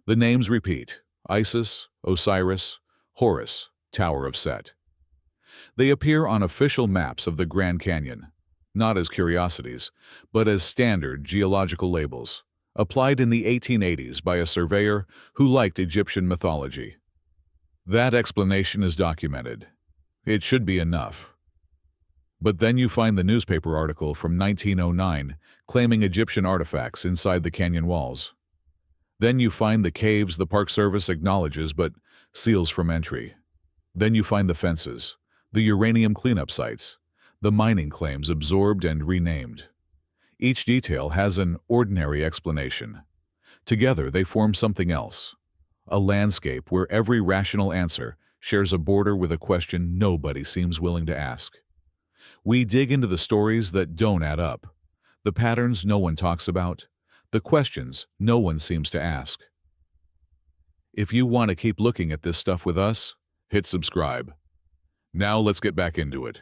The names repeat: Isis, Osiris, Horus, Tower of Set. They appear on official maps of the Grand Canyon, not as curiosities, but as standard geological labels, applied in the 1880s by a surveyor who liked Egyptian mythology. That explanation is documented. It should be enough. But then you find the newspaper article from 1909 claiming Egyptian artifacts inside the canyon walls. Then you find the caves the Park Service acknowledges but seals from entry. Then you find the fences, the uranium cleanup sites, the mining claims absorbed and renamed. Each detail has an ordinary explanation. Together they form something else, a landscape where every rational answer shares a border with a question nobody seems willing to ask. We dig into the stories that don't add up, the patterns no one talks about, the questions no one seems to ask. If you want to keep looking at this stuff with us, hit subscribe. Now let's get back into it.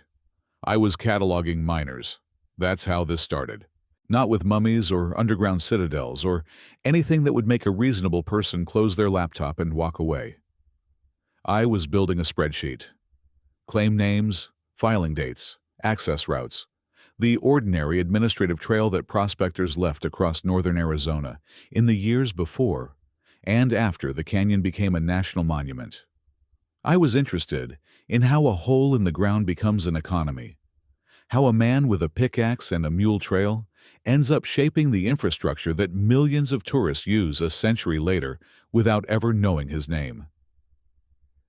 I was cataloging miners. That's how this started. Not with mummies or underground citadels or anything that would make a reasonable person close their laptop and walk away. I was building a spreadsheet. Claim names, filing dates, access routes, the ordinary administrative trail that prospectors left across northern Arizona in the years before and after the canyon became a national monument. I was interested in how a hole in the ground becomes an economy, how a man with a pickaxe and a mule trail ends up shaping the infrastructure that millions of tourists use a century later without ever knowing his name.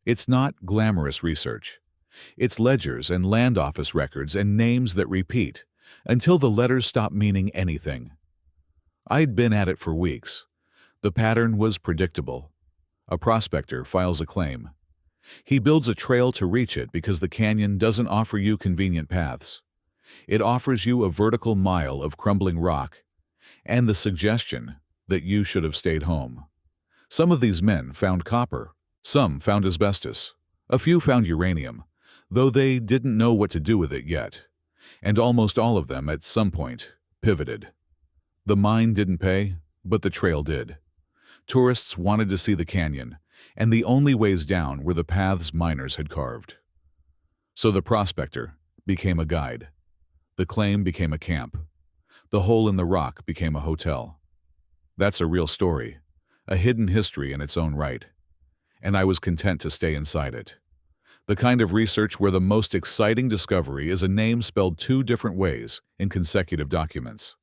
It's not glamorous research. It's ledgers and land office records and names that repeat until the letters stop meaning anything. I'd been at it for weeks. The pattern was predictable. A prospector files a claim. He builds a trail to reach it because the canyon doesn't offer you convenient paths. It offers you a vertical mile of crumbling rock and the suggestion that you should have stayed home. Some of these men found copper. Some found asbestos. A few found uranium, though they didn't know what to do with it yet. And almost all of them, at some point, pivoted. The mine didn't pay, but the trail did. Tourists wanted to see the canyon, and the only ways down were the paths miners had carved. So the prospector became a guide. The claim became a camp. The hole in the rock became a hotel. That's a real story, a hidden history in its own right. And I was content to stay inside it. The kind of research where the most exciting discovery is a name spelled two different ways in consecutive documents.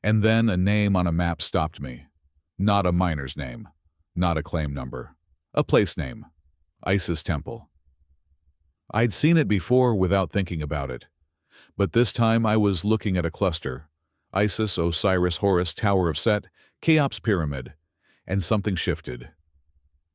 And then a name on a map stopped me. Not a miner's name, not a claim number, a place name, Isis Temple. I'd seen it before without thinking about it, but this time I was looking at a cluster, Isis, Osiris, Horus, Tower of Set, Cheops Pyramid, and something shifted.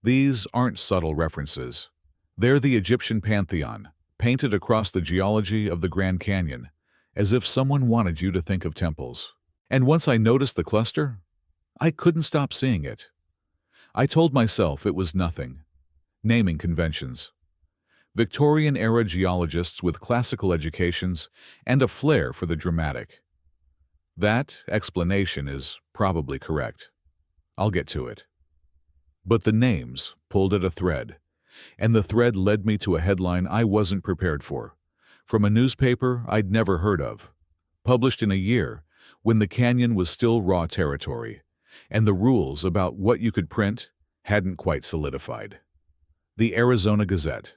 These aren't subtle references. They're the Egyptian pantheon, painted across the geology of the Grand Canyon, as if someone wanted you to think of temples. And once I noticed the cluster, I couldn't stop seeing it. I told myself it was nothing. Naming conventions. Victorian-era geologists with classical educations and a flair for the dramatic. That explanation is probably correct. I'll get to it. But the names pulled at a thread, and the thread led me to a headline I wasn't prepared for, from a newspaper I'd never heard of, published in a year when the canyon was still raw territory, and the rules about what you could print hadn't quite solidified. The Arizona Gazette,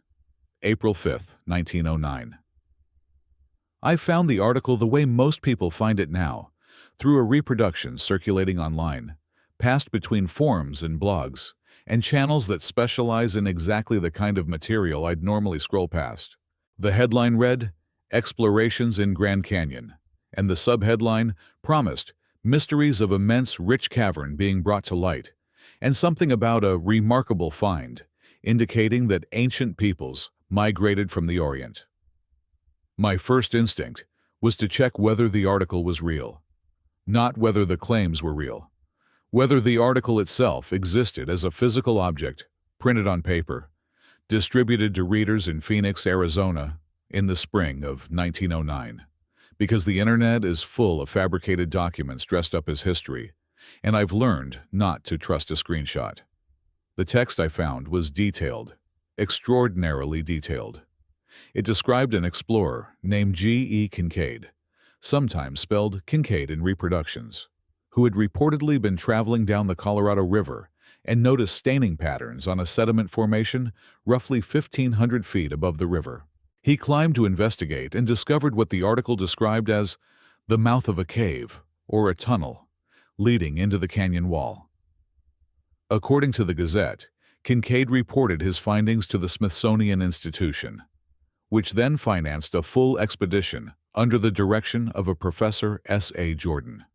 April 5, 1909. I found the article the way most people find it now, through a reproduction circulating online, passed between forums and blogs, and channels that specialize in exactly the kind of material I'd normally scroll past. The headline read, Explorations in Grand Canyon, and the subheadline promised mysteries of immense rich cavern being brought to light, and something about a remarkable find, indicating that ancient peoples migrated from the Orient. My first instinct was to check whether the article was real, not whether the claims were real. Whether the article itself existed as a physical object, printed on paper, distributed to readers in Phoenix, Arizona, in the spring of 1909. Because the internet is full of fabricated documents dressed up as history, and I've learned not to trust a screenshot. The text I found was detailed, extraordinarily detailed. It described an explorer named G.E. Kincaid, sometimes spelled Kincaid in reproductions, who had reportedly been traveling down the Colorado River and noticed staining patterns on a sediment formation roughly 1,500 feet above the river. He climbed to investigate and discovered what the article described as the mouth of a cave, or a tunnel, leading into the canyon wall. According to the Gazette, Kincaid reported his findings to the Smithsonian Institution, which then financed a full expedition under the direction of a Professor S.A. Jordan.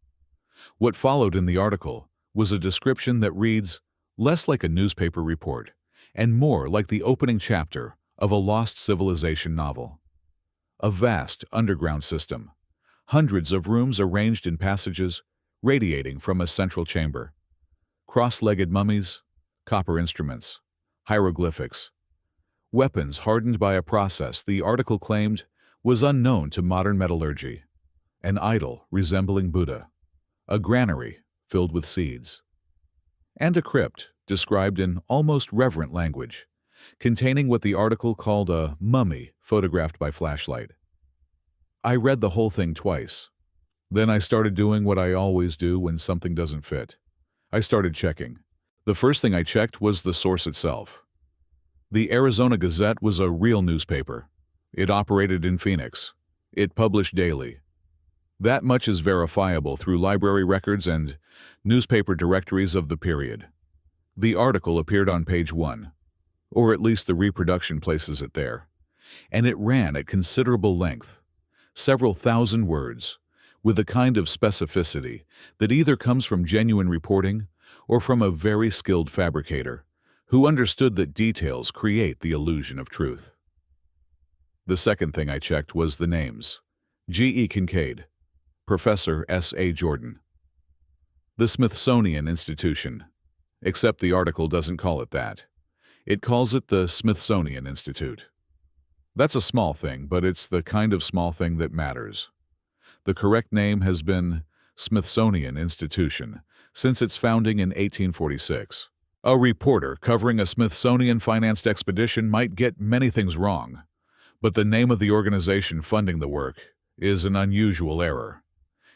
What followed in the article was a description that reads less like a newspaper report and more like the opening chapter of a lost civilization novel. A vast underground system, hundreds of rooms arranged in passages radiating from a central chamber, cross-legged mummies, copper instruments, hieroglyphics, weapons hardened by a process the article claimed was unknown to modern metallurgy, an idol resembling Buddha, a granary filled with seeds, and a crypt described in almost reverent language, containing what the article called a mummy photographed by flashlight. I read the whole thing twice. Then I started doing what I always do when something doesn't fit. I started checking. The first thing I checked was the source itself. The Arizona Gazette was a real newspaper. It operated in Phoenix. It published daily. That much is verifiable through library records and newspaper directories of the period. The article appeared on page 1, or at least the reproduction places it there, and it ran at considerable length, several thousand words, with a kind of specificity that either comes from genuine reporting or from a very skilled fabricator who understood that details create the illusion of truth. The second thing I checked was the names. G.E. Kincaid, Professor S.A. Jordan. The Smithsonian Institution, except the article doesn't call it that. It calls it the Smithsonian Institute. That's a small thing, but it's the kind of small thing that matters. The correct name has been Smithsonian Institution since its founding in 1846. A reporter covering a Smithsonian-financed expedition might get many things wrong, but the name of the organization funding the work is an unusual error.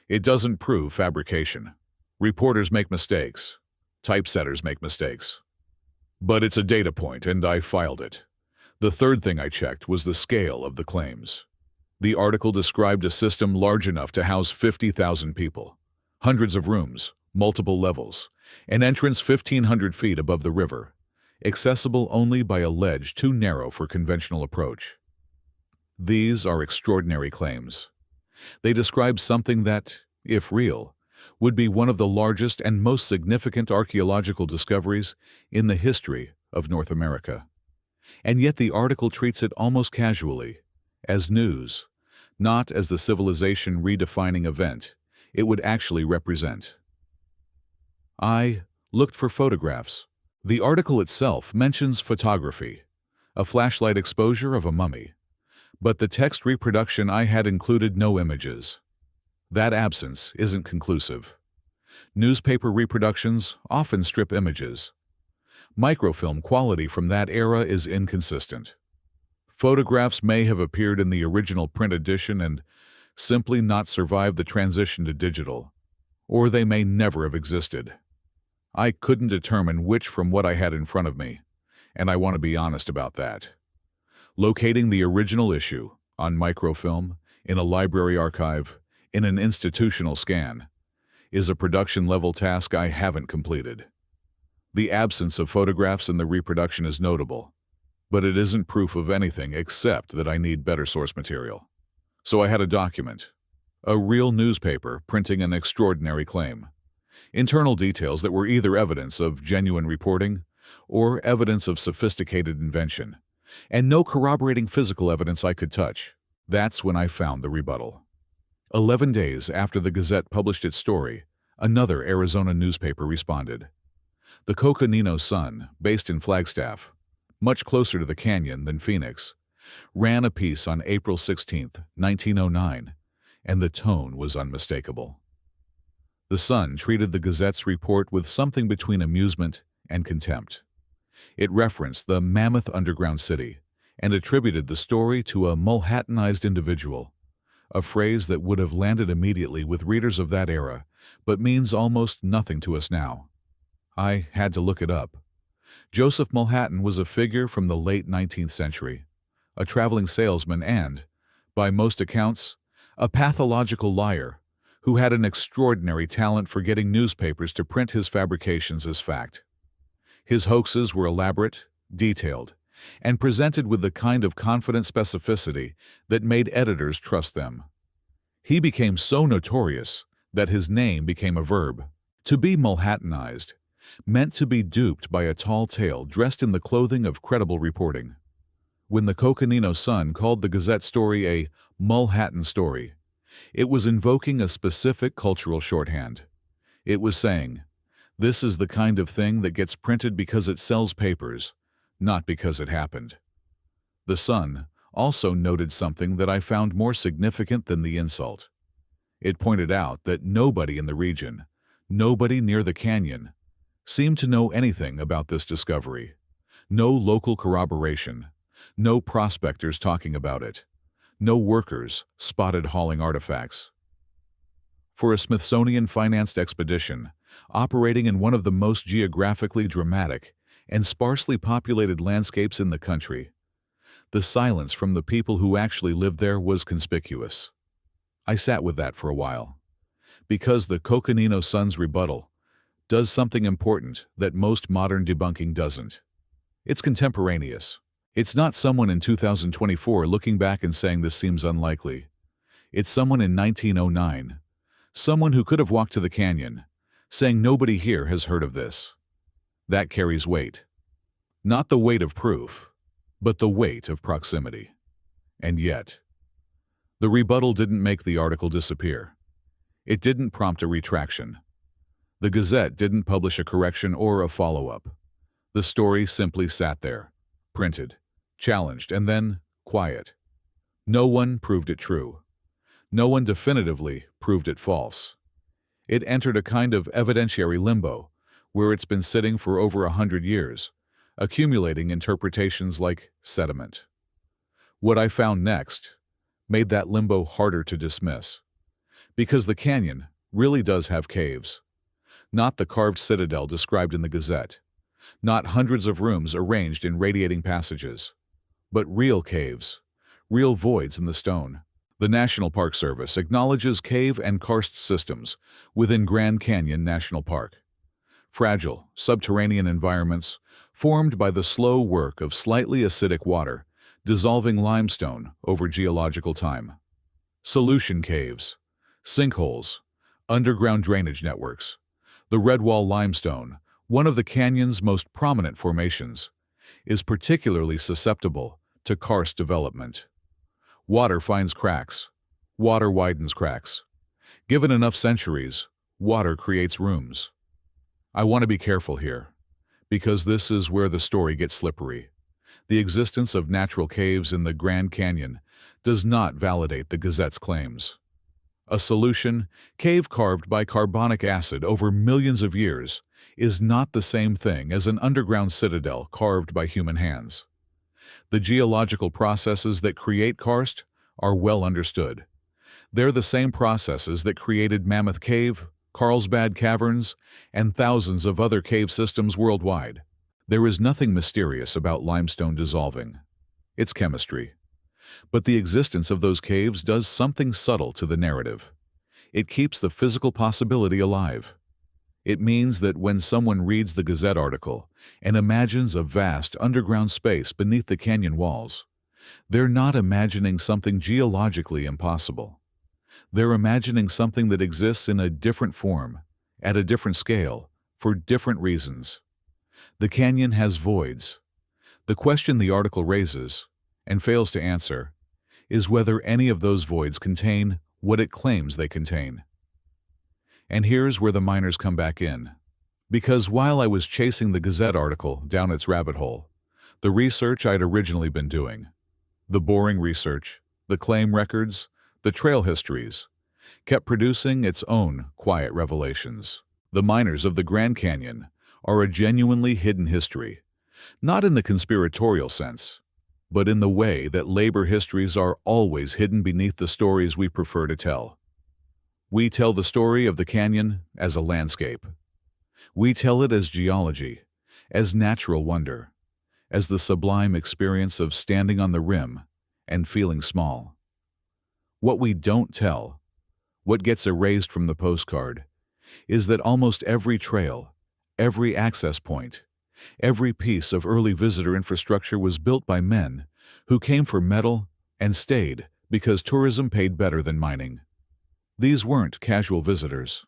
It doesn't prove fabrication. Reporters make mistakes. Typesetters make mistakes. But it's a data point, and I filed it. The third thing I checked was the scale of the claims. The article described a system large enough to house 50,000 people, hundreds of rooms, multiple levels, an entrance 1,500 feet above the river, accessible only by a ledge too narrow for conventional approach. These are extraordinary claims. They describe something that, if real, would be one of the largest and most significant archaeological discoveries in the history of North America. And yet the article treats it almost casually, as news, not as the civilization redefining event it would actually represent. I looked for photographs. The article itself mentions photography, a flashlight exposure of a mummy, but the text reproduction I had included no images. That absence isn't conclusive. Newspaper reproductions often strip images. Microfilm quality from that era is inconsistent. Photographs may have appeared in the original print edition and simply not survived the transition to digital, or they may never have existed. I couldn't determine which from what I had in front of me, and I want to be honest about that. Locating the original issue on microfilm, in a library archive, in an institutional scan, is a production-level task I haven't completed. The absence of photographs in the reproduction is notable, but it isn't proof of anything except that I need better source material. So I had a document, a real newspaper printing an extraordinary claim, internal details that were either evidence of genuine reporting or evidence of sophisticated invention, and no corroborating physical evidence I could touch. That's when I found the rebuttal. 11 days after the Gazette published its story, another Arizona newspaper responded. The Coconino Sun, based in Flagstaff, much closer to the canyon than Phoenix, ran a piece on April 16, 1909, and the tone was unmistakable. The Sun treated the Gazette's report with something between amusement and contempt. It referenced the Mammoth Underground City and attributed the story to a Mulhattanized individual, a phrase that would have landed immediately with readers of that era, but means almost nothing to us now. I had to look it up. Joseph Mulhattan was a figure from the late 19th century, a traveling salesman and, by most accounts, a pathological liar who had an extraordinary talent for getting newspapers to print his fabrications as fact. His hoaxes were elaborate, detailed, and presented with the kind of confident specificity that made editors trust them. He became so notorious that his name became a verb. To be Mulhattanized meant to be duped by a tall tale dressed in the clothing of credible reporting. When the Coconino Sun called the Gazette story a Mulhattan story, it was invoking a specific cultural shorthand. It was saying, this is the kind of thing that gets printed because it sells papers, not because it happened. The Sun also noted something that I found more significant than the insult. It pointed out that nobody in the region, nobody near the canyon, seemed to know anything about this discovery. No local corroboration, no prospectors talking about it, no workers spotted hauling artifacts. For a Smithsonian-financed expedition, operating in one of the most geographically dramatic and sparsely populated landscapes in the country, the silence from the people who actually lived there was conspicuous. I sat with that for a while, because the Coconino Sun's rebuttal does something important that most modern debunking doesn't. It's contemporaneous. It's not someone in 2024 looking back and saying this seems unlikely. It's someone in 1909, someone who could have walked to the canyon, saying nobody here has heard of this. That carries weight. Not the weight of proof, but the weight of proximity. And yet, the rebuttal didn't make the article disappear. It didn't prompt a retraction. The Gazette didn't publish a correction or a follow-up. The story simply sat there, printed, challenged, and then quiet. No one proved it true. No one definitively proved it false. It entered a kind of evidentiary limbo, where it's been sitting for over 100 years, accumulating interpretations like sediment. What I found next made that limbo harder to dismiss, because the canyon really does have caves. Not the carved citadel described in the Gazette, not hundreds of rooms arranged in radiating passages, but real caves, real voids in the stone. The National Park Service acknowledges cave and karst systems within Grand Canyon National Park. Fragile, subterranean environments formed by the slow work of slightly acidic water dissolving limestone over geological time. Solution caves, sinkholes, underground drainage networks. The Redwall limestone, one of the canyon's most prominent formations, is particularly susceptible to karst development. Water finds cracks. Water widens cracks. Given enough centuries, water creates rooms. I want to be careful here, because this is where the story gets slippery. The existence of natural caves in the Grand Canyon does not validate the Gazette's claims. A solution, cave carved by carbonic acid over millions of years, is not the same thing as an underground citadel carved by human hands. The geological processes that create karst are well understood. They're the same processes that created Mammoth Cave, Carlsbad Caverns, and thousands of other cave systems worldwide. There is nothing mysterious about limestone dissolving. It's chemistry. But the existence of those caves does something subtle to the narrative. It keeps the physical possibility alive. It means that when someone reads the Gazette article and imagines a vast underground space beneath the canyon walls, they're not imagining something geologically impossible. They're imagining something that exists in a different form, at a different scale, for different reasons. The canyon has voids. The question the article raises, and fails to answer, is whether any of those voids contain what it claims they contain. And here's where the miners come back in. Because while I was chasing the Gazette article down its rabbit hole, the research I'd originally been doing, the boring research, the claim records, the trail histories, kept producing its own quiet revelations. The miners of the Grand Canyon are a genuinely hidden history, Not in the conspiratorial sense, but in the way that labor histories are always hidden beneath the stories we prefer to tell. We tell the story of the canyon as a landscape. We tell it as geology, as natural wonder, as the sublime experience of standing on the rim and feeling small. What we don't tell, what gets erased from the postcard, is that almost every trail, every access point, every piece of early visitor infrastructure was built by men who came for metal and stayed because tourism paid better than mining. These weren't casual visitors.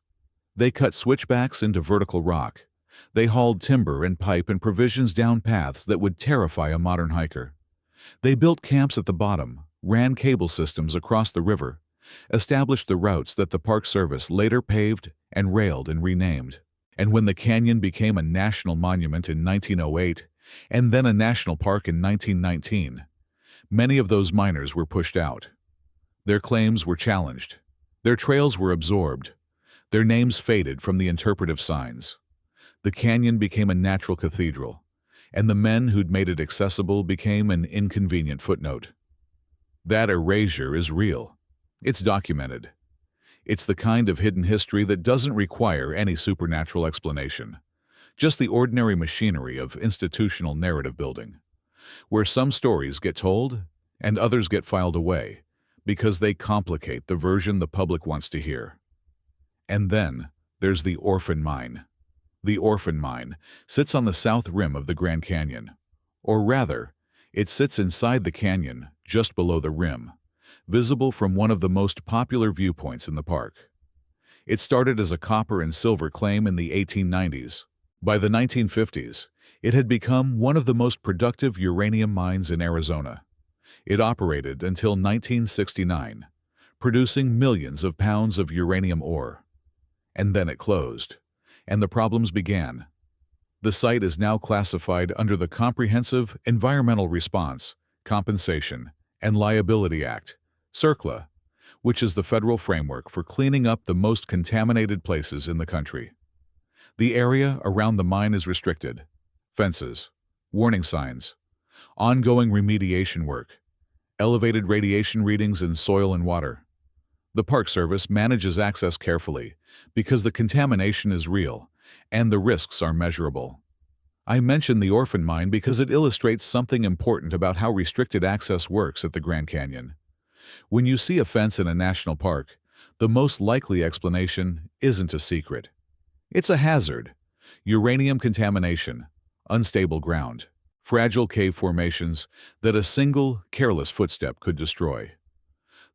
They cut switchbacks into vertical rock. They hauled timber and pipe and provisions down paths that would terrify a modern hiker. They built camps at the bottom, ran cable systems across the river, established the routes that the Park Service later paved and railed and renamed. And when the canyon became a national monument in 1908 and then a national park in 1919, many of those miners were pushed out. Their claims were challenged. Their trails were absorbed. Their names faded from the interpretive signs. The canyon became a natural cathedral, and the men who'd made it accessible became an inconvenient footnote. That erasure is real. It's documented. It's the kind of hidden history that doesn't require any supernatural explanation, just the ordinary machinery of institutional narrative building, where some stories get told and others get filed away because they complicate the version the public wants to hear. And then there's the Orphan Mine. The Orphan Mine sits on the south rim of the Grand Canyon, or rather, it sits inside the canyon just below the rim, visible from one of the most popular viewpoints in the park. It started as a copper and silver claim in the 1890s. By the 1950s, it had become one of the most productive uranium mines in Arizona. It operated until 1969, producing millions of pounds of uranium ore. And then it closed, and the problems began. The site is now classified under the Comprehensive Environmental Response, Compensation, and Liability Act, CERCLA, which is the federal framework for cleaning up the most contaminated places in the country. The area around the mine is restricted. Fences, warning signs, ongoing remediation work, elevated radiation readings in soil and water. The Park Service manages access carefully because the contamination is real and the risks are measurable. I mention the Orphan Mine because it illustrates something important about how restricted access works at the Grand Canyon. When you see a fence in a national park, the most likely explanation isn't a secret. It's a hazard: uranium contamination, unstable ground, fragile cave formations that a single, careless footstep could destroy.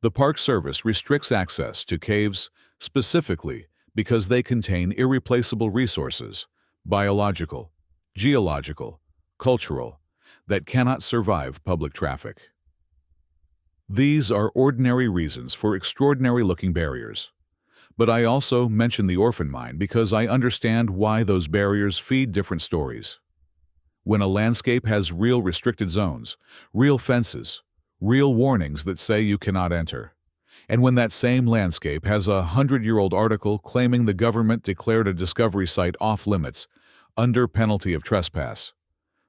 The Park Service restricts access to caves specifically because they contain irreplaceable resources, biological, geological, cultural, that cannot survive public traffic. These are ordinary reasons for extraordinary-looking barriers. But I also mention the Orphan Mine because I understand why those barriers feed different stories. When a landscape has real restricted zones, real fences, real warnings that say you cannot enter, and when that same landscape has a 100-year-old article claiming the government declared a discovery site off-limits under penalty of trespass,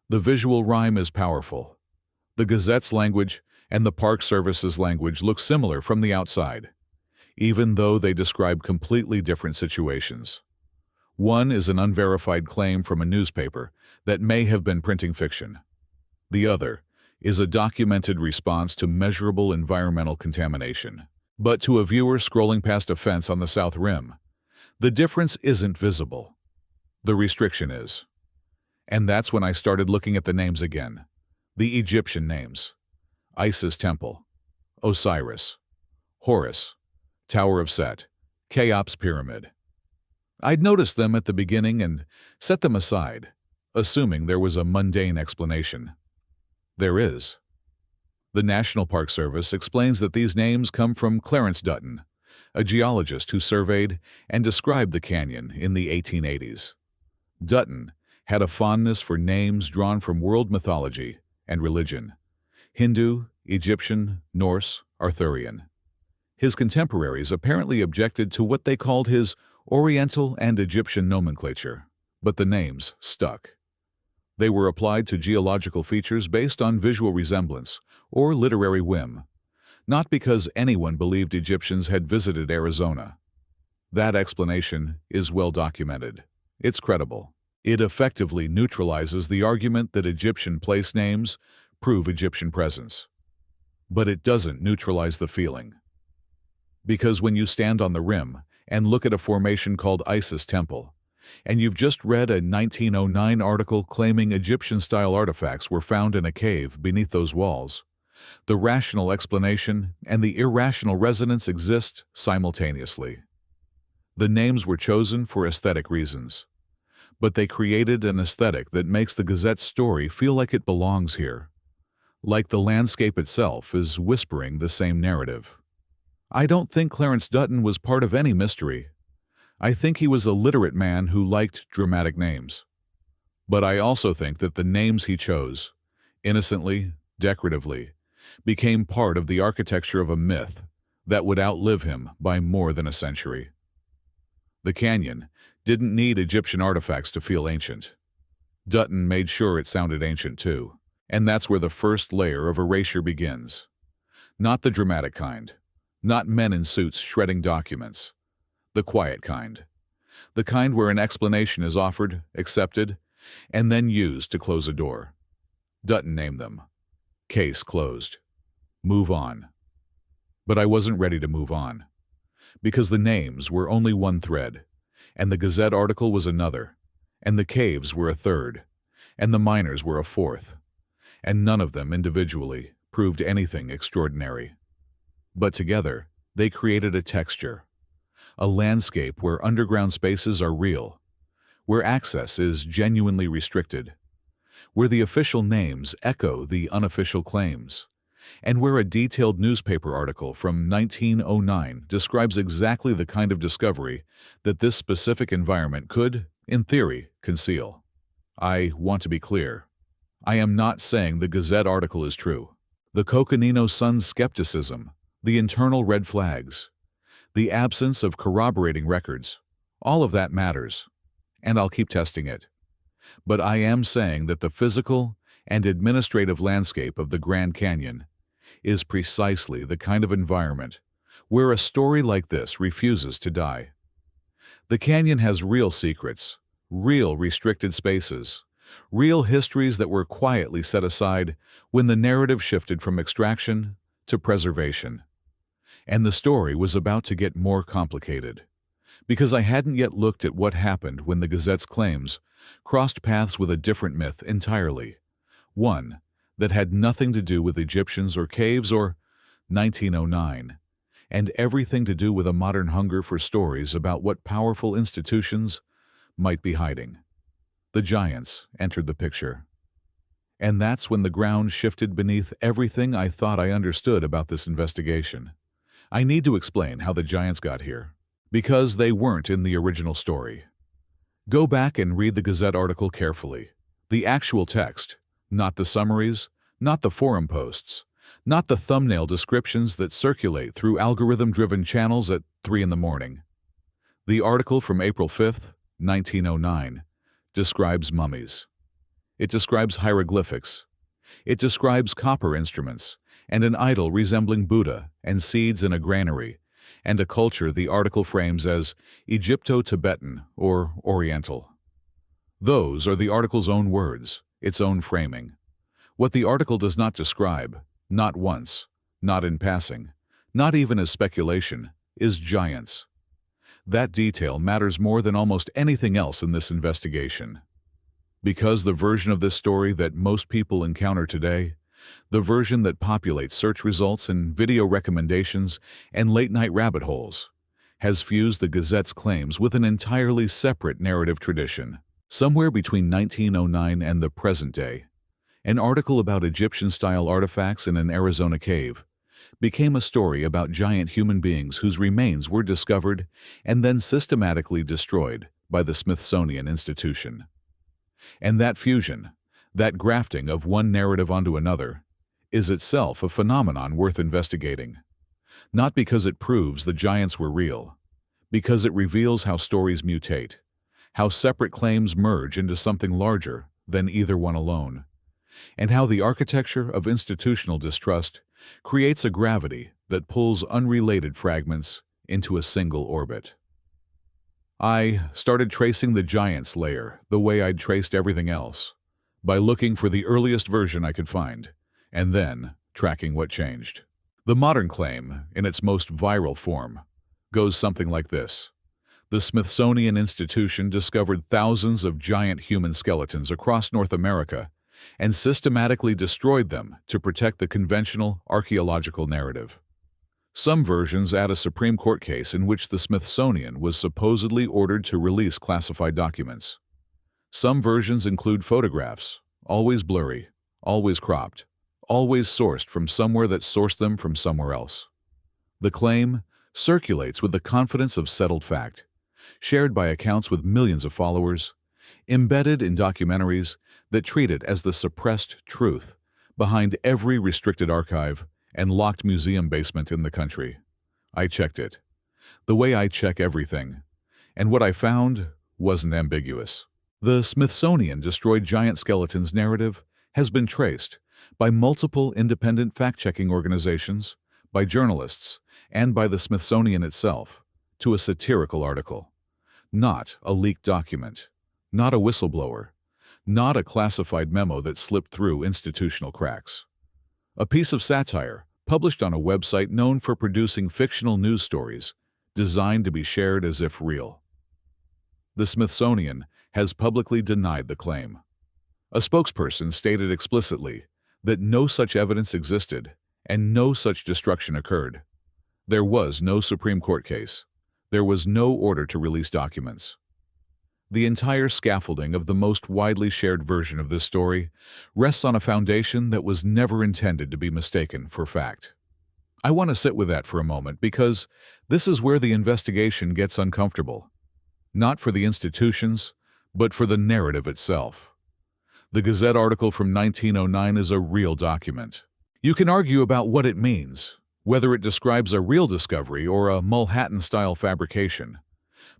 the visual rhyme is powerful. The Gazette's language and the Park Service's language look similar from the outside, even though they describe completely different situations. One is an unverified claim from a newspaper that may have been printing fiction. The other is a documented response to measurable environmental contamination. But to a viewer scrolling past a fence on the south rim, the difference isn't visible. The restriction is. And that's when I started looking at the names again. The Egyptian names: Isis Temple, Osiris, Horus, Tower of Set, Cheops Pyramid. I'd noticed them at the beginning and set them aside, assuming there was a mundane explanation. There is. The National Park Service explains that these names come from Clarence Dutton, a geologist who surveyed and described the canyon in the 1880s. Dutton had a fondness for names drawn from world mythology and religion: Hindu, Egyptian, Norse, Arthurian. His contemporaries apparently objected to what they called his Oriental and Egyptian nomenclature, but the names stuck. They were applied to geological features based on visual resemblance or literary whim, not because anyone believed Egyptians had visited Arizona. That explanation is well documented. It's credible. It effectively neutralizes the argument that Egyptian place names prove Egyptian presence. But it doesn't neutralize the feeling. Because when you stand on the rim and look at a formation called Isis Temple, and you've just read a 1909 article claiming Egyptian-style artifacts were found in a cave beneath those walls, the rational explanation and the irrational resonance exist simultaneously. The names were chosen for aesthetic reasons, but they created an aesthetic that makes the Gazette's story feel like it belongs here, like the landscape itself is whispering the same narrative. I don't think Clarence Dutton was part of any mystery. I think he was a literate man who liked dramatic names. But I also think that the names he chose, innocently, decoratively, became part of the architecture of a myth that would outlive him by more than a century. The canyon didn't need Egyptian artifacts to feel ancient. Dutton made sure it sounded ancient too, and that's where the first layer of erasure begins. Not the dramatic kind, not men in suits shredding documents. The quiet kind. The kind where an explanation is offered, accepted, and then used to close a door. Dutton named them. Case closed. Move on. But I wasn't ready to move on. Because the names were only one thread, and the Gazette article was another, and the caves were a third, and the miners were a fourth, and none of them individually proved anything extraordinary. But together, they created a texture. A landscape where underground spaces are real, where access is genuinely restricted, where the official names echo the unofficial claims, and where a detailed newspaper article from 1909 describes exactly the kind of discovery that this specific environment could, in theory, conceal. I want to be clear. I am not saying the Gazette article is true. The Coconino Sun's skepticism, the internal red flags, the absence of corroborating records, all of that matters, and I'll keep testing it. But I am saying that the physical and administrative landscape of the Grand Canyon is precisely the kind of environment where a story like this refuses to die. The canyon has real secrets, real restricted spaces, real histories that were quietly set aside when the narrative shifted from extraction to preservation. And the story was about to get more complicated, because I hadn't yet looked at what happened when the Gazette's claims crossed paths with a different myth entirely, one that had nothing to do with Egyptians or caves or 1909, and everything to do with a modern hunger for stories about what powerful institutions might be hiding. The giants entered the picture. And that's when the ground shifted beneath everything I thought I understood about this investigation. I need to explain how the giants got here, because they weren't in the original story. Go back and read the Gazette article carefully. The actual text, not the summaries, not the forum posts, not the thumbnail descriptions that circulate through algorithm-driven channels at 3 in the morning. The article from April 5th, 1909, describes mummies. It describes hieroglyphics. It describes copper instruments, and an idol resembling Buddha, and seeds in a granary, and a culture the article frames as Egypto-Tibetan or Oriental. Those are the article's own words, its own framing. What the article does not describe, not once, not in passing, not even as speculation, is giants. That detail matters more than almost anything else in this investigation. Because the version of this story that most people encounter today, the version that populates search results and video recommendations and late-night rabbit holes, has fused the Gazette's claims with an entirely separate narrative tradition. Somewhere between 1909 and the present day, an article about Egyptian-style artifacts in an Arizona cave became a story about giant human beings whose remains were discovered and then systematically destroyed by the Smithsonian Institution. And that fusion, that grafting of one narrative onto another, is itself a phenomenon worth investigating. Not because it proves the giants were real, because it reveals how stories mutate, how separate claims merge into something larger than either one alone, and how the architecture of institutional distrust creates a gravity that pulls unrelated fragments into a single orbit. I started tracing the giant's layer the way I'd traced everything else, by looking for the earliest version I could find, and then tracking what changed. The modern claim, in its most viral form, goes something like this. The Smithsonian Institution discovered thousands of giant human skeletons across North America and systematically destroyed them to protect the conventional archaeological narrative. Some versions add a Supreme Court case in which the Smithsonian was supposedly ordered to release classified documents. Some versions include photographs, always blurry, always cropped, always sourced from somewhere that sourced them from somewhere else. The claim circulates with the confidence of settled fact, shared by accounts with millions of followers, embedded in documentaries that treat it as the suppressed truth behind every restricted archive and locked museum basement in the country. I checked it, the way I check everything, and what I found wasn't ambiguous. The Smithsonian destroyed giant skeletons narrative has been traced by multiple independent fact-checking organizations, by journalists, and by the Smithsonian itself, to a satirical article. Not a leaked document, not a whistleblower, not a classified memo that slipped through institutional cracks. A piece of satire published on a website known for producing fictional news stories designed to be shared as if real. The Smithsonian has publicly denied the claim. A spokesperson stated explicitly that no such evidence existed and no such destruction occurred. There was no Supreme Court case. There was no order to release documents. The entire scaffolding of the most widely shared version of this story rests on a foundation that was never intended to be mistaken for fact. I want to sit with that for a moment because this is where the investigation gets uncomfortable. Not for the institutions, but for the narrative itself. The Gazette article from 1909 is a real document. You can argue about what it means, whether it describes a real discovery or a Manhattan-style fabrication.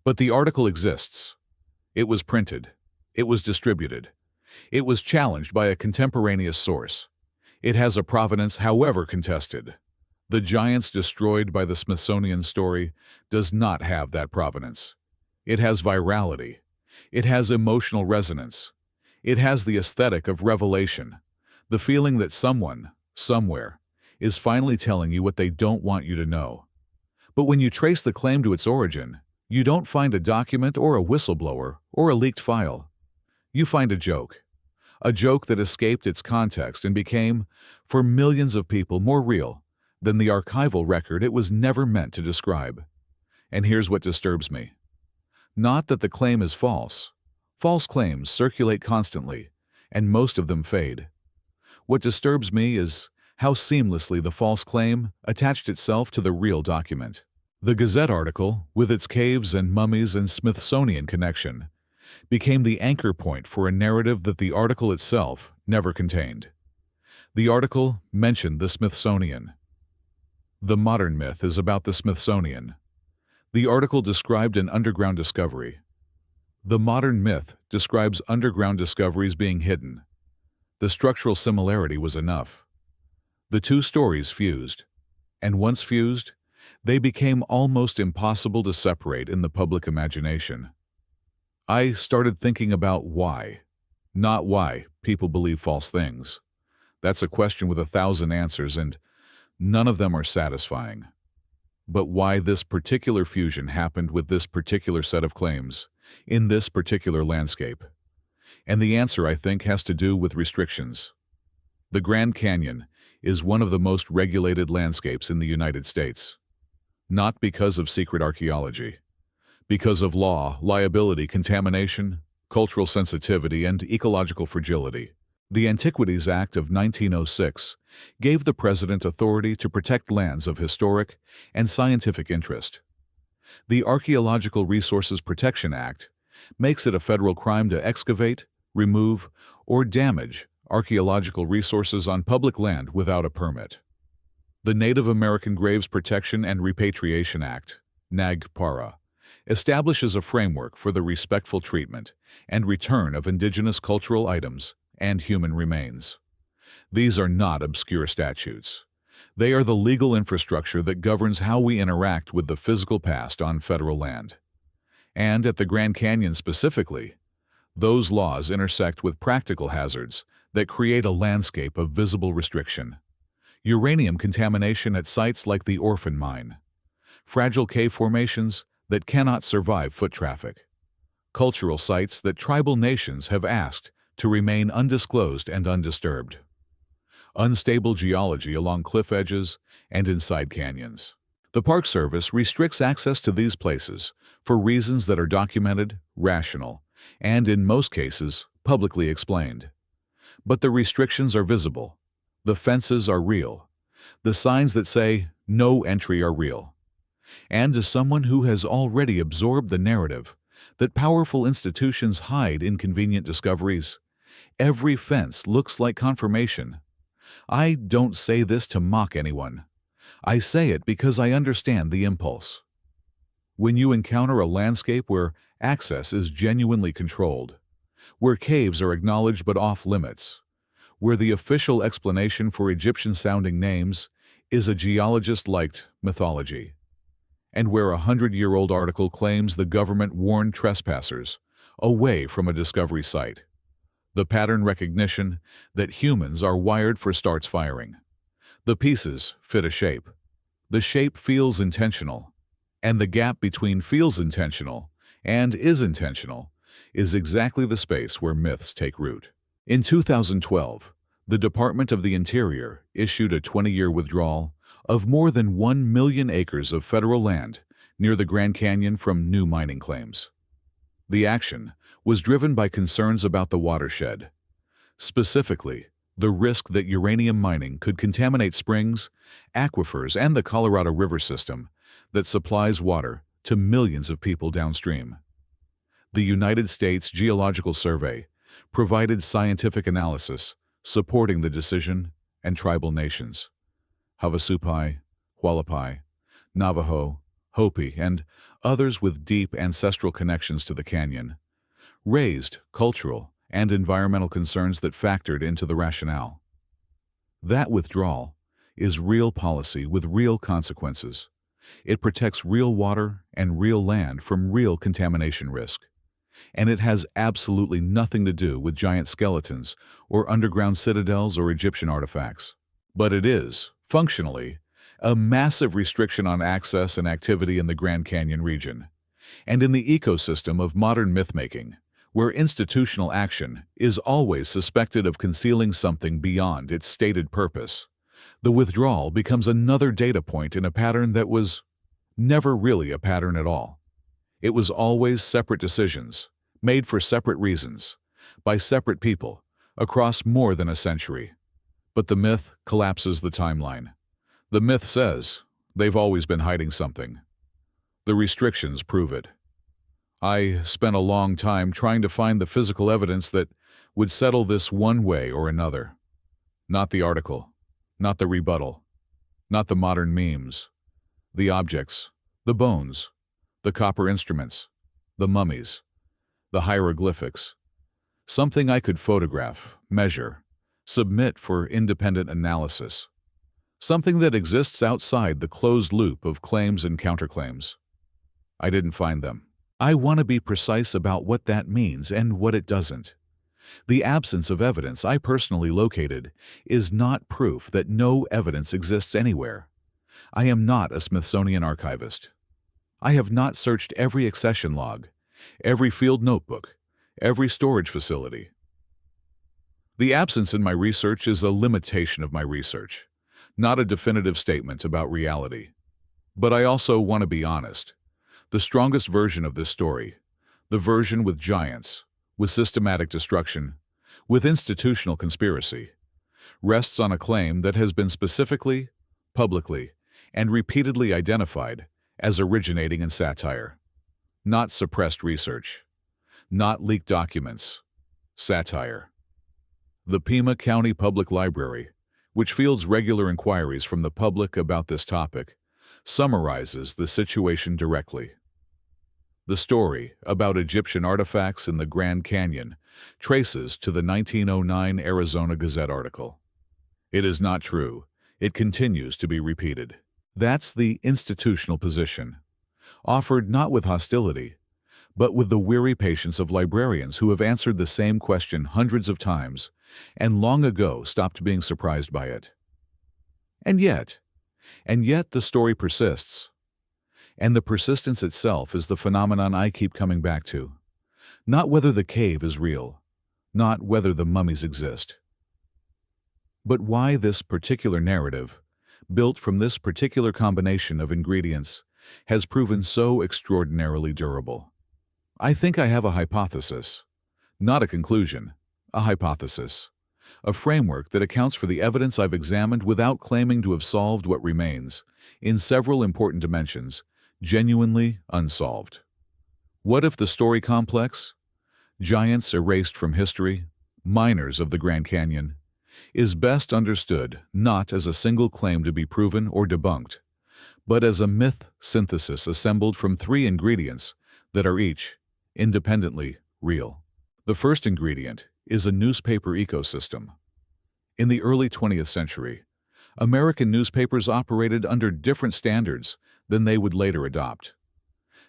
But the article exists. It was printed. It was distributed. It was challenged by a contemporaneous source. It has a provenance, however contested. The giants destroyed by the Smithsonian story does not have that provenance. It has virality. It has emotional resonance. It has the aesthetic of revelation, the feeling that someone, somewhere, is finally telling you what they don't want you to know. But when you trace the claim to its origin, you don't find a document or a whistleblower or a leaked file. You find a joke that escaped its context and became, for millions of people, more real than the archival record it was never meant to describe. And here's what disturbs me. Not that the claim is false. False claims circulate constantly, and most of them fade. What disturbs me is how seamlessly the false claim attached itself to the real document. The Gazette article, with its caves and mummies and Smithsonian connection, became the anchor point for a narrative that the article itself never contained. The article mentioned the Smithsonian. The modern myth is about the Smithsonian. The article described an underground discovery. The modern myth describes underground discoveries being hidden. The structural similarity was enough. The two stories fused, and once fused, they became almost impossible to separate in the public imagination. I started thinking about why, not why people believe false things. That's a question with 1,000 answers, and none of them are satisfying. But why this particular fusion happened with this particular set of claims, in this particular landscape. And the answer, I think, has to do with restrictions. The Grand Canyon is one of the most regulated landscapes in the United States. Not because of secret archaeology. Because of law, liability, contamination, cultural sensitivity, and ecological fragility. The Antiquities Act of 1906 gave the President authority to protect lands of historic and scientific interest. The Archaeological Resources Protection Act makes it a federal crime to excavate, remove, or damage archaeological resources on public land without a permit. The Native American Graves Protection and Repatriation Act, NAGPRA, establishes a framework for the respectful treatment and return of indigenous cultural items and human remains. These are not obscure statutes. They are the legal infrastructure that governs how we interact with the physical past on federal land. And at the Grand Canyon specifically, those laws intersect with practical hazards that create a landscape of visible restriction. Uranium contamination at sites like the Orphan Mine, fragile cave formations that cannot survive foot traffic, cultural sites that tribal nations have asked to remain undisclosed and undisturbed, unstable geology along cliff edges and inside canyons. The Park Service restricts access to these places for reasons that are documented, rational, and in most cases, publicly explained. But the restrictions are visible. The fences are real. The signs that say, "No entry" are real. And as someone who has already absorbed the narrative that powerful institutions hide inconvenient discoveries, every fence looks like confirmation. I don't say this to mock anyone. I say it because I understand the impulse. When you encounter a landscape where access is genuinely controlled, where caves are acknowledged but off limits, where the official explanation for Egyptian-sounding names is a geologist-liked mythology, and where a 100-year-old article claims the government warned trespassers away from a discovery site, the pattern recognition that humans are wired for starts firing. The pieces fit a shape. The shape feels intentional, and the gap between feels intentional and is intentional is exactly the space where myths take root. In 2012, the Department of the Interior issued a 20-year withdrawal of more than 1 million acres of federal land near the Grand Canyon from new mining claims. The action was driven by concerns about the watershed, specifically the risk that uranium mining could contaminate springs, aquifers, and the Colorado River system that supplies water to millions of people downstream. The United States Geological Survey provided scientific analysis supporting the decision, and tribal nations, Havasupai, Hualapai, Navajo, Hopi, and others with deep ancestral connections to the canyon, raised cultural and environmental concerns that factored into the rationale. That withdrawal is real policy with real consequences. It protects real water and real land from real contamination risk. And it has absolutely nothing to do with giant skeletons or underground citadels or Egyptian artifacts. But it is, functionally, a massive restriction on access and activity in the Grand Canyon region, and in the ecosystem of modern myth-making, where institutional action is always suspected of concealing something beyond its stated purpose. The withdrawal becomes another data point in a pattern that was never really a pattern at all. It was always separate decisions, made for separate reasons, by separate people, across more than a century. But the myth collapses the timeline. The myth says they've always been hiding something. The restrictions prove it. I spent a long time trying to find the physical evidence that would settle this one way or another. Not the article, not the rebuttal, not the modern memes. The objects, the bones, the copper instruments, the mummies, the hieroglyphics. Something I could photograph, measure, submit for independent analysis. Something that exists outside the closed loop of claims and counterclaims. I didn't find them. I want to be precise about what that means and what it doesn't. The absence of evidence I personally located is not proof that no evidence exists anywhere. I am not a Smithsonian archivist. I have not searched every accession log, every field notebook, every storage facility. The absence in my research is a limitation of my research, not a definitive statement about reality. But I also want to be honest. The strongest version of this story, the version with giants, with systematic destruction, with institutional conspiracy, rests on a claim that has been specifically, publicly, and repeatedly identified as originating in satire. Not suppressed research, not leaked documents, satire. The Pima County Public Library, which fields regular inquiries from the public about this topic, summarizes the situation directly. The story about Egyptian artifacts in the Grand Canyon traces to the 1909 Arizona Gazette article. It is not true. It continues to be repeated. That's the institutional position, offered not with hostility, but with the weary patience of librarians who have answered the same question hundreds of times and long ago stopped being surprised by it. And yet the story persists. And the persistence itself is the phenomenon I keep coming back to. Not whether the cave is real, not whether the mummies exist, but why this particular narrative, built from this particular combination of ingredients, has proven so extraordinarily durable. I think I have a hypothesis, not a conclusion, a hypothesis, a framework that accounts for the evidence I've examined without claiming to have solved what remains, in several important dimensions, genuinely unsolved. What if the story complex, giants erased from history, miners of the Grand Canyon, is best understood not as a single claim to be proven or debunked, but as a myth synthesis assembled from three ingredients that are each, independently, real. The first ingredient is a newspaper ecosystem. In the early 20th century, American newspapers operated under different standards than they would later adopt.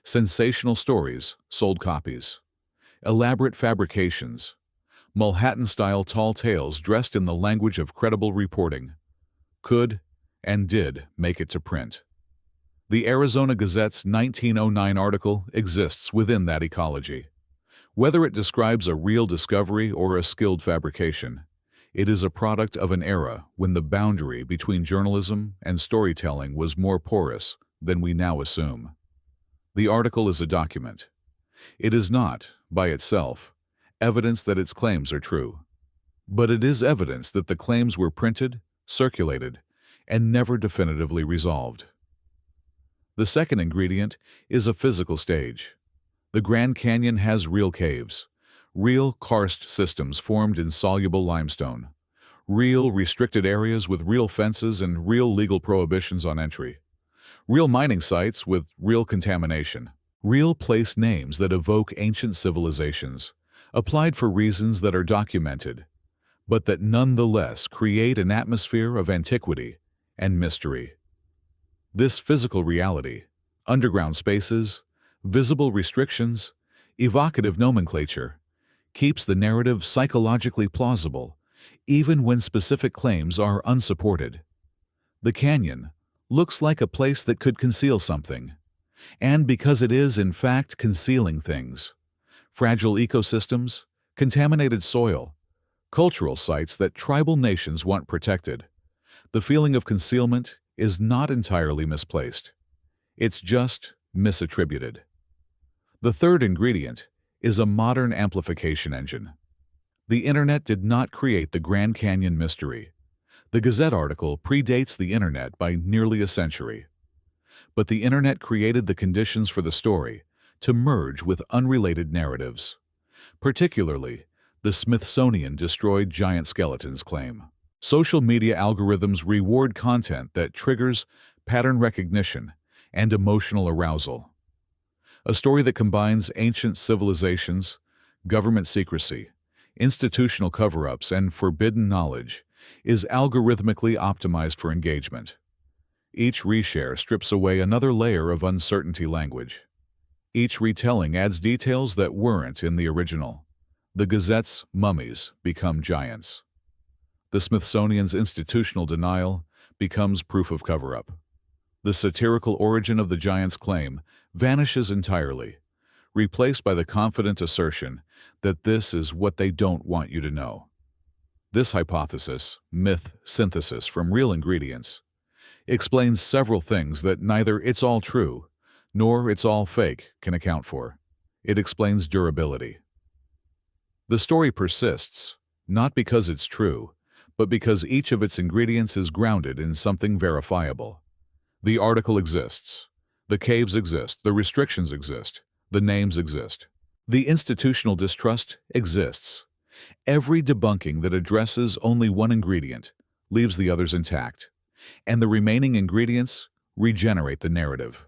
Sensational stories sold copies. Elaborate fabrications, Manhattan-style tall tales dressed in the language of credible reporting, could and did make it to print. The Arizona Gazette's 1909 article exists within that ecology. Whether it describes a real discovery or a skilled fabrication, it is a product of an era when the boundary between journalism and storytelling was more porous than we now assume. The article is a document. It is not, by itself, evidence that its claims are true. But it is evidence that the claims were printed, circulated, and never definitively resolved. The second ingredient is a physical stage. The Grand Canyon has real caves, real karst systems formed in soluble limestone, real restricted areas with real fences and real legal prohibitions on entry, real mining sites with real contamination, real place names that evoke ancient civilizations, applied for reasons that are documented, but that nonetheless create an atmosphere of antiquity and mystery. This physical reality, underground spaces, visible restrictions, evocative nomenclature, keeps the narrative psychologically plausible, even when specific claims are unsupported. The canyon looks like a place that could conceal something, and because it is in fact concealing things, fragile ecosystems, contaminated soil, cultural sites that tribal nations want protected, the feeling of concealment is not entirely misplaced. It's just misattributed. The third ingredient is a modern amplification engine. The Internet did not create the Grand Canyon mystery. The Gazette article predates the Internet by nearly a century. But the Internet created the conditions for the story to merge with unrelated narratives, particularly the Smithsonian destroyed giant skeletons claim. Social media algorithms reward content that triggers pattern recognition and emotional arousal. A story that combines ancient civilizations, government secrecy, institutional cover-ups, and forbidden knowledge is algorithmically optimized for engagement. Each reshare strips away another layer of uncertainty language. Each retelling adds details that weren't in the original. The Gazette's mummies become giants. The Smithsonian's institutional denial becomes proof of cover-up. The satirical origin of the giant's claim vanishes entirely, replaced by the confident assertion that this is what they don't want you to know. This hypothesis, myth synthesis from real ingredients, explains several things that neither "it's all true" nor "it's all fake" can account for. It explains durability. The story persists, not because it's true, but because each of its ingredients is grounded in something verifiable. The article exists. The caves exist. The restrictions exist. The names exist. The institutional distrust exists. Every debunking that addresses only one ingredient leaves the others intact, and the remaining ingredients regenerate the narrative.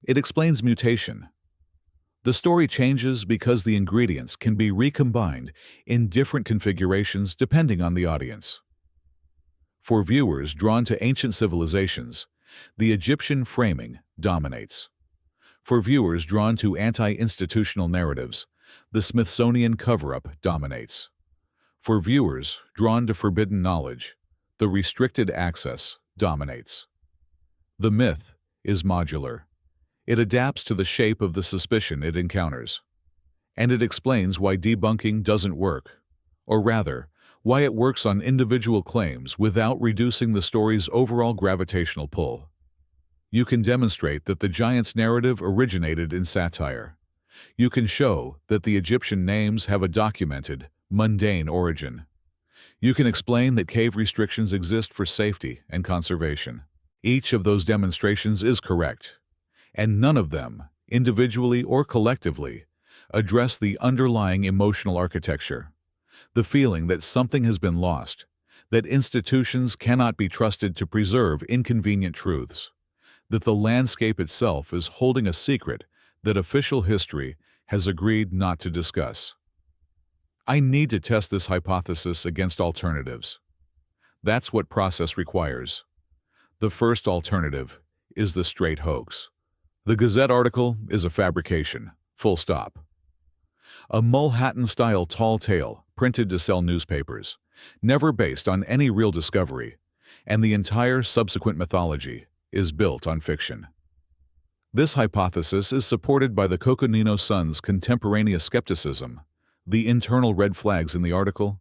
It explains mutation. The story changes because the ingredients can be recombined in different configurations depending on the audience. For viewers drawn to ancient civilizations, the Egyptian framing dominates. For viewers drawn to anti-institutional narratives, the Smithsonian cover-up dominates. For viewers drawn to forbidden knowledge, the restricted access dominates. The myth is modular. It adapts to the shape of the suspicion it encounters. And it explains why debunking doesn't work, or rather, why it works on individual claims without reducing the story's overall gravitational pull. You can demonstrate that the giant's narrative originated in satire. You can show that the Egyptian names have a documented, mundane origin. You can explain that cave restrictions exist for safety and conservation. Each of those demonstrations is correct, and none of them, individually or collectively, address the underlying emotional architecture, the feeling that something has been lost, that institutions cannot be trusted to preserve inconvenient truths, that the landscape itself is holding a secret that official history has agreed not to discuss. I need to test this hypothesis against alternatives. That's what process requires. The first alternative is the straight hoax. The Gazette article is a fabrication, full stop. A Mulhattan-style tall tale printed to sell newspapers, never based on any real discovery, and the entire subsequent mythology is built on fiction. This hypothesis is supported by the Coconino Sun's contemporaneous skepticism, the internal red flags in the article,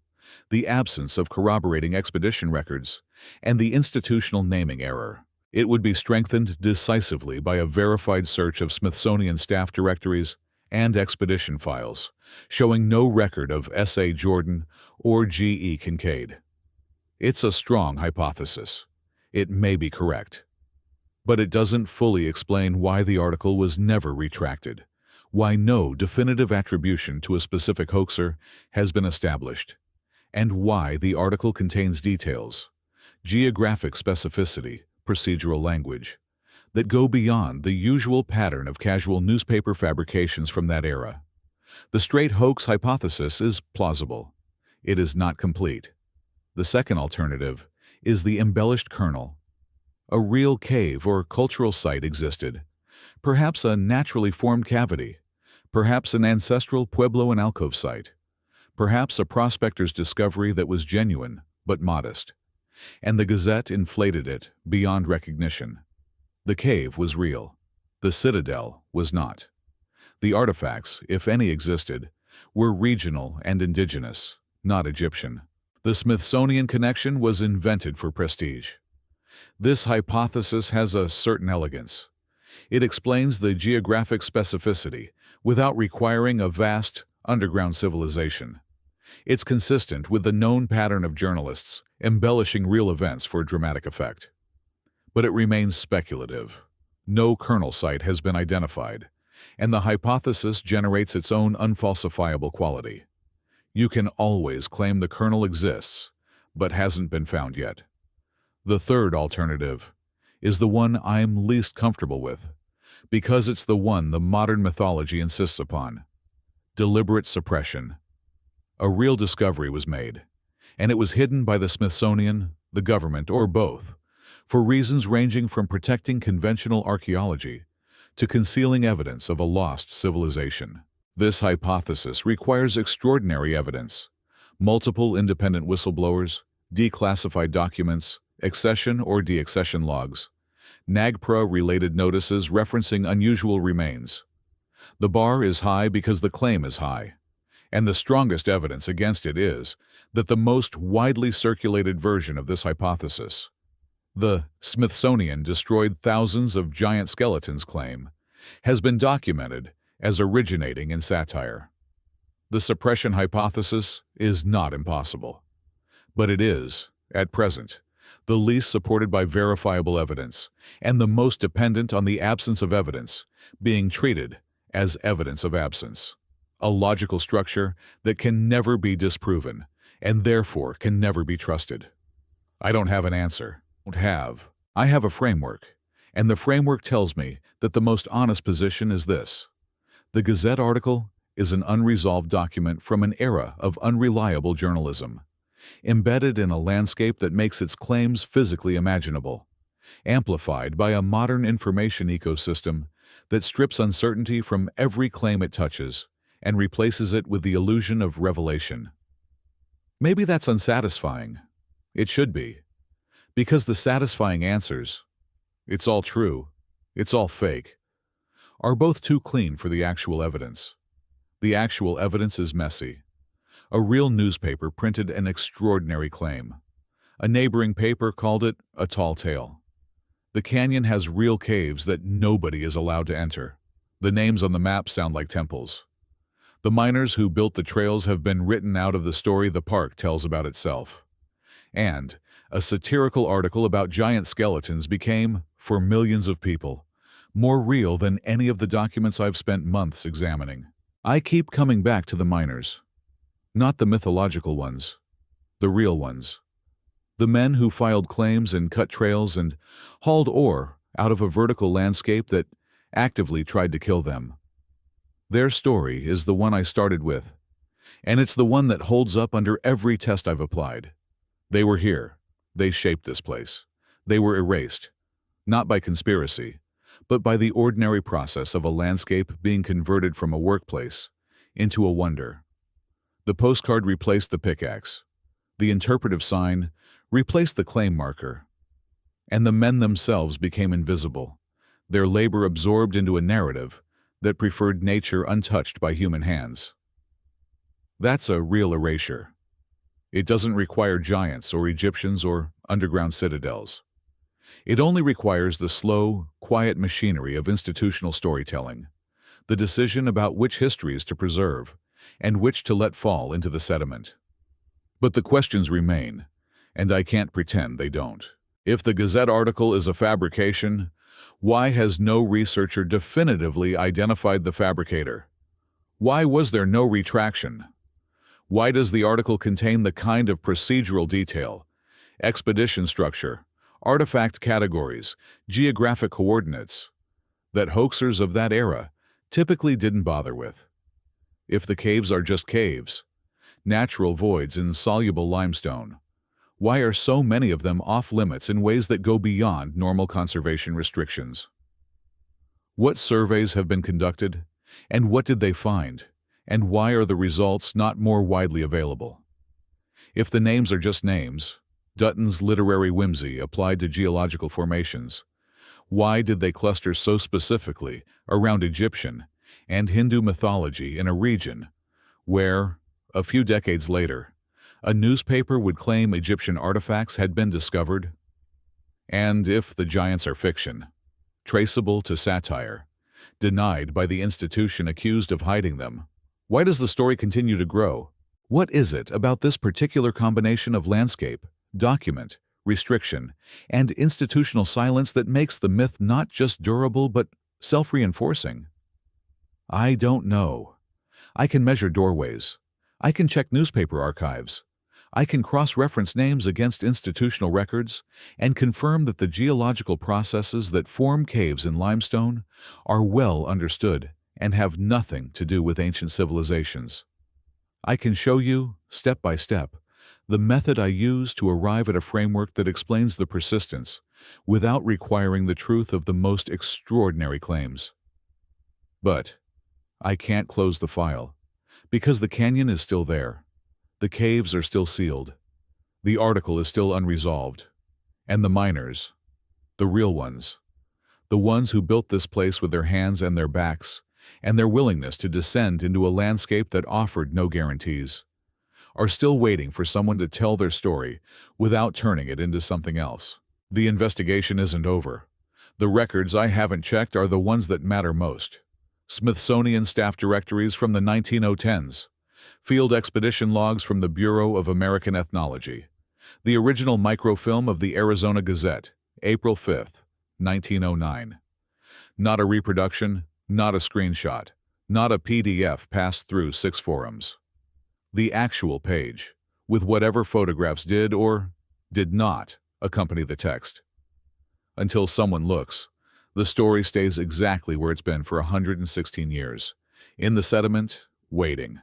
the absence of corroborating expedition records, and the institutional naming error. It would be strengthened decisively by a verified search of Smithsonian staff directories and expedition files, showing no record of S.A. Jordan or G.E. Kincaid. It's a strong hypothesis. It may be correct. But it doesn't fully explain why the article was never retracted, why no definitive attribution to a specific hoaxer has been established, and why the article contains details, geographic specificity, procedural language, that go beyond the usual pattern of casual newspaper fabrications from that era. The straight hoax hypothesis is plausible. It is not complete. The second alternative is the embellished kernel. A real cave or cultural site existed, perhaps a naturally formed cavity, perhaps an ancestral pueblo and alcove site, perhaps a prospector's discovery that was genuine but modest, and the Gazette inflated it beyond recognition. The cave was real. The citadel was not. The artifacts, if any existed, were regional and indigenous, not Egyptian. The Smithsonian connection was invented for prestige. This hypothesis has a certain elegance. It explains the geographic specificity without requiring a vast, underground civilization. It's consistent with the known pattern of journalists embellishing real events for dramatic effect. But it remains speculative. No kernel site has been identified, and the hypothesis generates its own unfalsifiable quality. You can always claim the kernel exists, but hasn't been found yet. The third alternative is the one I'm least comfortable with, because it's the one the modern mythology insists upon: deliberate suppression. A real discovery was made, and it was hidden by the Smithsonian, the government, or both, for reasons ranging from protecting conventional archaeology to concealing evidence of a lost civilization. This hypothesis requires extraordinary evidence: multiple independent whistleblowers, declassified documents, accession or deaccession logs, NAGPRA-related notices referencing unusual remains. The bar is high because the claim is high, and the strongest evidence against it is that the most widely circulated version of this hypothesis, the Smithsonian destroyed thousands of giant skeletons claim, has been documented as originating in satire. The suppression hypothesis is not impossible, but it is, at present, the least supported by verifiable evidence, and the most dependent on the absence of evidence being treated as evidence of absence, a logical structure that can never be disproven and therefore can never be trusted. I don't have an answer. I have a framework, and the framework tells me that the most honest position is this: The Gazette article is an unresolved document from an era of unreliable journalism, embedded in a landscape that makes its claims physically imaginable, amplified by a modern information ecosystem that strips uncertainty from every claim it touches and replaces it with the illusion of revelation. Maybe that's unsatisfying. It should be. Because the satisfying answers, "It's all true, it's all fake," are both too clean for the actual evidence. The actual evidence is messy. A real newspaper printed an extraordinary claim. A neighboring paper called it a tall tale. The canyon has real caves that nobody is allowed to enter. The names on the map sound like temples. The miners who built the trails have been written out of the story the park tells about itself. And a satirical article about giant skeletons became, for millions of people, more real than any of the documents I've spent months examining. I keep coming back to the miners. Not the mythological ones, the real ones. The men who filed claims and cut trails and hauled ore out of a vertical landscape that actively tried to kill them. Their story is the one I started with, and it's the one that holds up under every test I've applied. They were here. They shaped this place. They were erased, not by conspiracy, but by the ordinary process of a landscape being converted from a workplace into a wonder. The postcard replaced the pickaxe. The interpretive sign replaced the claim marker. And the men themselves became invisible, their labor absorbed into a narrative that preferred nature untouched by human hands. That's a real erasure. It doesn't require giants or Egyptians or underground citadels. It only requires the slow, quiet machinery of institutional storytelling, the decision about which histories to preserve and which to let fall into the sediment. But the questions remain, and I can't pretend they don't. If the Gazette article is a fabrication, why has no researcher definitively identified the fabricator? Why was there no retraction? Why does the article contain the kind of procedural detail, expedition structure, artifact categories, geographic coordinates that hoaxers of that era typically didn't bother with? If the caves are just caves, natural voids in soluble limestone, why are so many of them off-limits in ways that go beyond normal conservation restrictions? What surveys have been conducted, and what did they find, and why are the results not more widely available? If the names are just names, Dutton's literary whimsy applied to geological formations, why did they cluster so specifically around Egyptian and Hindu mythology in a region where, a few decades later, a newspaper would claim Egyptian artifacts had been discovered? And if the giants are fiction, traceable to satire, denied by the institution accused of hiding them, why does the story continue to grow? What is it about this particular combination of landscape, document, restriction, and institutional silence that makes the myth not just durable but self-reinforcing? I don't know. I can measure doorways. I can check newspaper archives. I can cross-reference names against institutional records and confirm that the geological processes that form caves in limestone are well understood and have nothing to do with ancient civilizations. I can show you, step by step, the method I use to arrive at a framework that explains the persistence without requiring the truth of the most extraordinary claims. But I can't close the file, because the canyon is still there. The caves are still sealed. The article is still unresolved. And the miners, the real ones, the ones who built this place with their hands and their backs, and their willingness to descend into a landscape that offered no guarantees, are still waiting for someone to tell their story without turning it into something else. The investigation isn't over. The records I haven't checked are the ones that matter most. Smithsonian staff directories from the 1910s, field expedition logs from the Bureau of American Ethnology, the original microfilm of the Arizona Gazette, April 5, 1909. Not a reproduction, not a screenshot, not a PDF passed through 6 forums. The actual page, with whatever photographs did or did not accompany the text. Until someone looks, the story stays exactly where it's been for 116 years, In the sediment, waiting.